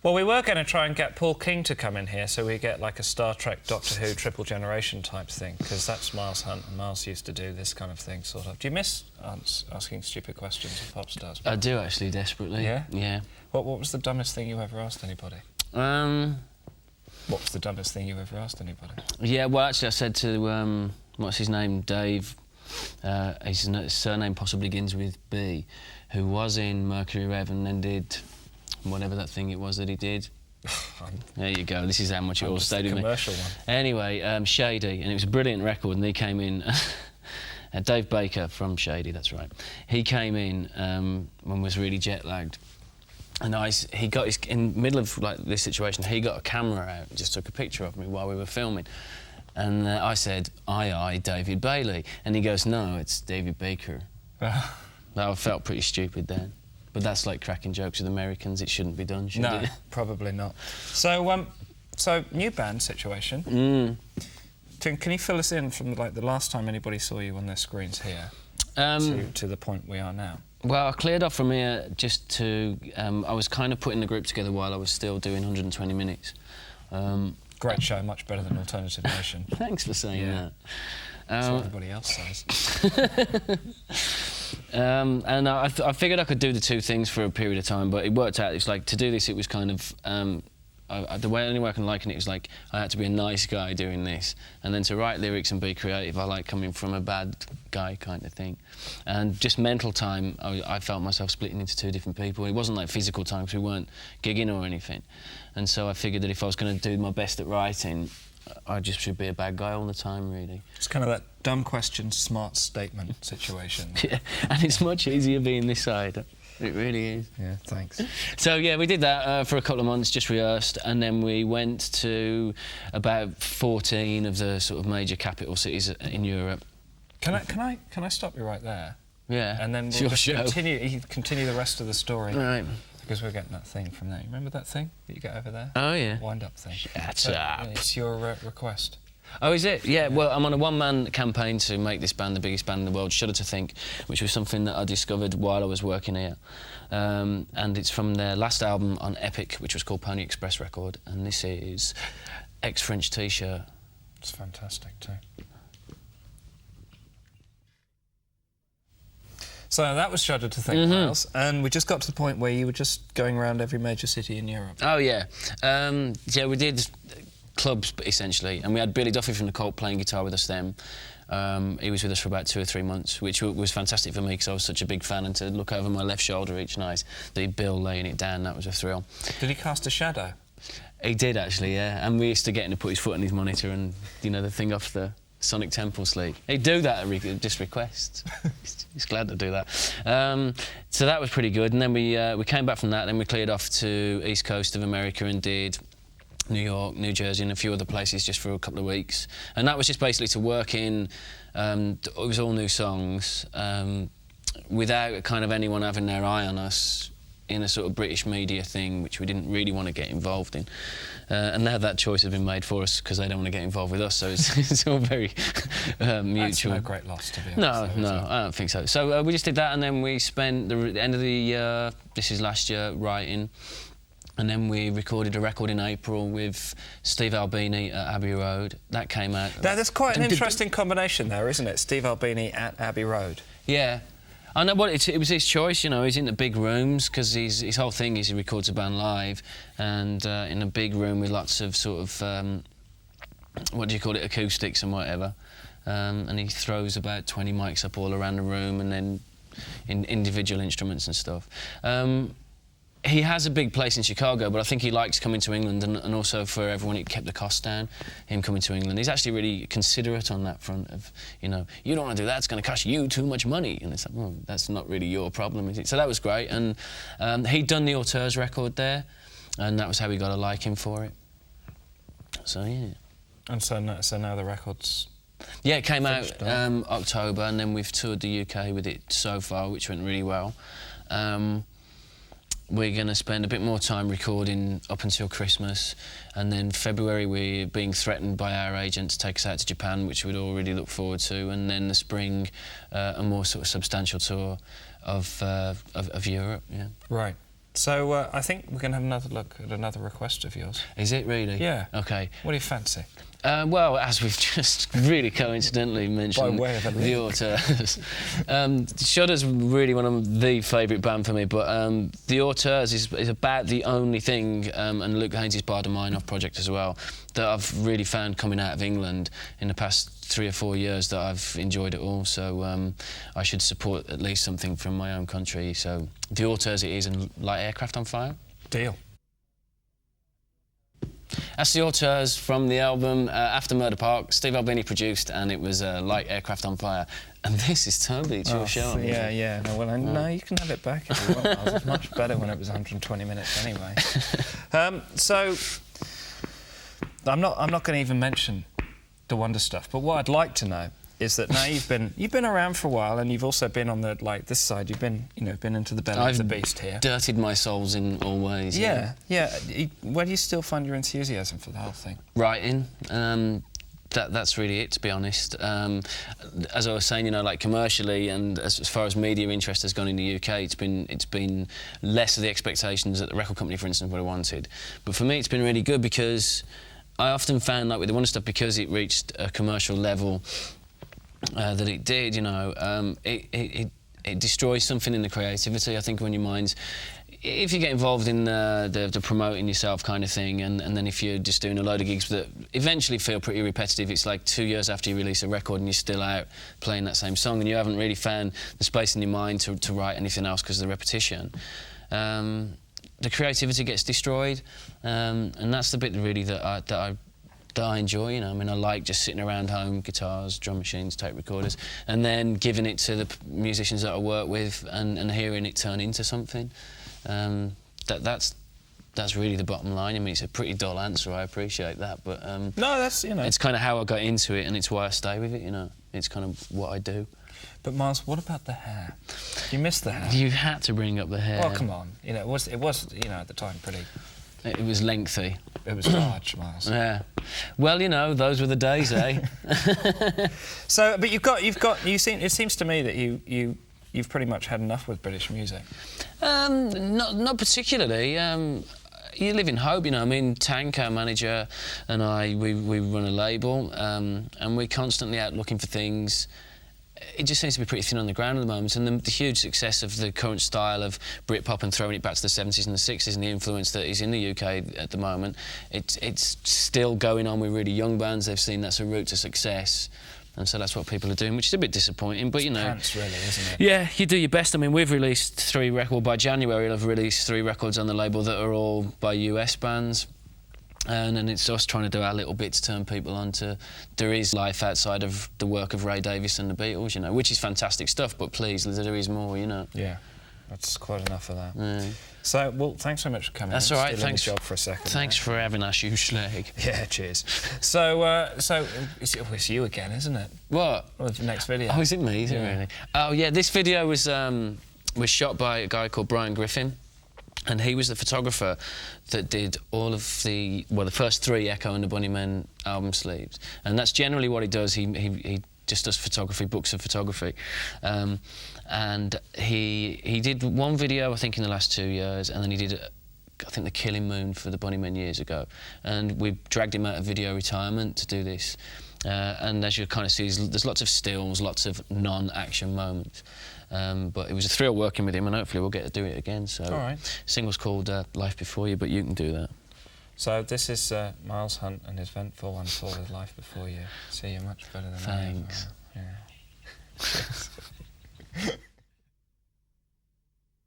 Well, we were going to try and get Paul King to come in here so we get like a Star Trek, Doctor Who, Triple Generation type thing, because that's Miles Hunt, and Miles used to do this kind of thing, sort of. Do you miss asking stupid questions of pop stars? I do, actually, desperately. Yeah? Yeah. What was the dumbest thing you ever asked anybody? What was the dumbest thing you ever asked anybody? Yeah, well, actually, I said to, what's his name, Dave, his surname possibly begins with B, who was in Mercury Rev and then did whatever that thing it was that he did. There you go, this is how much it all stayed with me. Commercial one. Anyway, Shady, and it was a brilliant record, and he came in... Dave Baker from Shady, that's right. He came in when was really jet-lagged. And he got in the middle of like this situation, he got a camera out and just took a picture of me while we were filming. And I said, aye, David Bailey. And he goes, no, it's David Baker. I felt pretty stupid then. But that's like cracking jokes with Americans. It shouldn't be done, should it? No, probably not. So, so new band situation. Can you fill us in from like the last time anybody saw you on their screens here to the point we are now? Well, I cleared off from here just to... I was kind of putting the group together while I was still doing 120 Minutes. Great show, much better than Alternative Nation. Thanks for saying that. That's what everybody else says. And I figured I could do the two things for a period of time, but it worked out. It's like, to do this, it was kind of... the only way I can liken it is like I had to be a nice guy doing this, and then to write lyrics and be creative, I like coming from a bad guy kind of thing. And just mental time, I felt myself splitting into two different people. It wasn't like physical time because we weren't gigging or anything. And so I figured that if I was going to do my best at writing, I just should be a bad guy all the time, really. It's kind of that dumb question, smart statement situation. Yeah, and it's much easier being this side. It really is. Yeah, thanks. So, yeah, we did that for a couple of months, just rehearsed, and then we went to about 14 of the sort of major capital cities in Europe. Can I stop you right there? Yeah. And then we'll just continue the rest of the story. Right. Because we're getting that thing from there. Remember that thing that you get over there? Oh, yeah. Wind-up thing. Shut up. It's your request. Oh, is it? Yeah, well, I'm on a one-man campaign to make this band the biggest band in the world, Shudder to Think, which was something that I discovered while I was working here. And it's from their last album on Epic, which was called Pony Express Record, and this is Ex-French T-shirt. It's fantastic, too. So that was Shudder to Think, Miles, and we just got to the point where you were just going around every major city in Europe. Oh, yeah. Yeah, we did clubs, essentially, and we had Billy Duffy from The Cult playing guitar with us then. He was with us for about 2 or 3 months, which was fantastic for me because I was such a big fan, and to look over my left shoulder each night, the Bill laying it down, that was a thrill. Did he cast a shadow? He did, actually, yeah, and we used to get him to put his foot on his monitor and, you know, the thing off the Sonic Temple sleeve. He'd do that at just requests. He's glad to do that. So that was pretty good, and then we came back from that, then we cleared off to East Coast of America and did New York, New Jersey and a few other places just for a couple of weeks. And that was just basically to work in, it was all new songs, without kind of anyone having their eye on us in a sort of British media thing, which we didn't really want to get involved in. And now that choice has been made for us because they don't want to get involved with us, so it's all very mutual. That's no great loss, to be honest. No, I don't think so. So we just did that, and then we spent the end of the year, this is last year, writing. And then we recorded a record in April with Steve Albini at Abbey Road. That came out... There's quite an interesting combination there, isn't it? Steve Albini at Abbey Road. Yeah. I know, well, it was his choice, you know. He's in the big rooms because his whole thing is he records a band live, and in a big room with lots of sort of what do you call it, acoustics and whatever. And he throws about 20 mics up all around the room, and then in individual instruments and stuff. He has a big place in Chicago, but I think he likes coming to England, and also for everyone, it kept the costs down, him coming to England. He's actually really considerate on that front of, you know, you don't want to do that, it's going to cost you too much money. And it's like, well, that's not really your problem, is it? So that was great, and he'd done the Auteurs record there, and that was how we got a liking for it. So, yeah. And so now the record's... Yeah, it came out October, and then we've toured the UK with it so far, which went really well. We're going to spend a bit more time recording up until Christmas, and then February we're being threatened by our agent to take us out to Japan, which we'd all really look forward to, and then the spring a more sort of substantial tour of Europe. Yeah. Right. So I think we're going to have another look at another request of yours. Is it really? Yeah. Okay. What do you fancy? Well, as we've just really coincidentally mentioned, By way of a the Auteurs. Shudder's really one of the favourite band for me, but the Auteurs is about the only thing, and Luke Haynes is part of mine off project as well, that I've really found coming out of England in the past 3 or 4 years that I've enjoyed it all. So I should support at least something from my own country. So the Auteurs it is, and Light Aircraft on Fire. Deal. That's the Auteurs from the album After Murder Park. Steve Albini produced, and it was Light Aircraft on Fire. And this is Toby, it's your show. Yeah, yeah. No, well, no, you can have it back if you want. It was much better when it was 120 minutes anyway. So I'm not going to even mention the Wonder Stuff, but what I'd like to know is that now you've been around for a while, and you've also been on the this side. You've been into the belly of the beast here. Dirtied my souls in all ways. Yeah. Where do you still find your enthusiasm for the whole thing? Writing. That's really it, to be honest. As I was saying, like commercially and as far as media interest has gone in the UK, it's been less of the expectations that the record company, for instance, would have wanted. But for me, it's been really good because I often found, like with the Wonder Stuff, because it reached a commercial level that it did, it destroys something in the creativity, I think, when your mind's... If you get involved in the promoting yourself kind of thing, and then if you're just doing a load of gigs that eventually feel pretty repetitive, it's like 2 years after you release a record and you're still out playing that same song and you haven't really found the space in your mind to write anything else because of the repetition. The creativity gets destroyed, and that's the bit really that I enjoy. I mean, I like just sitting around home, guitars, drum machines, tape recorders, and then giving it to the musicians that I work with and hearing it turn into something. That's really the bottom line. I mean, it's a pretty dull answer, I appreciate that, but no, that's it's kind of how I got into it, and it's why I stay with it. It's kind of what I do. But Miles, what about the hair? You missed the hair. You had to bring up the hair. Well, come on. It was at the time pretty. It was lengthy. It was large, Miles. Yeah. Well, those were the days, eh? So, but it seems to me that you've pretty much had enough with British music. Not particularly. You live in hope, I mean, Tank, our manager, and we run a label, and we're constantly out looking for things. It just seems to be pretty thin on the ground at the moment, and the huge success of the current style of Britpop and throwing it back to the 70s and the 60s and the influence that is in the UK at the moment, it's still going on with really young bands. They've seen that's a route to success. And so that's what people are doing, which is a bit disappointing, but Pants, really, isn't it? Yeah, you do your best. I mean, we've released 3 records. By January, I've released 3 records on the label that are all by US bands. And it's us trying to do our little bit to turn people on to there is life outside of the work of Ray Davies and the Beatles, which is fantastic stuff, but please, there is more, Yeah, that's quite enough of that. Yeah. So, well, thanks so much for coming. That's all right, thanks. Job for a second. Thanks for having us, you slag. Yeah, cheers. So it's you again, isn't it? What? Well, the next video. Oh, is it me? Is it really? Oh, yeah, this video was shot by a guy called Brian Griffin. And he was the photographer that did all of the first 3 Echo and the Bunnymen album sleeves. And that's generally what he does. He just does photography, books of photography. And he did 1 video, I think, in the last 2 years, and then he did, I think, The Killing Moon for the Bunnymen years ago. And we dragged him out of video retirement to do this. And as you kind of see, there's lots of stills, lots of non-action moments. But it was a thrill working with him, and hopefully we'll get to do it again. So, all right. Single's called Life Before You, but you can do that. So this is Miles Hunt and his Ventful 1 with Life Before You. See, you're much better than Thanks. I am. Yeah.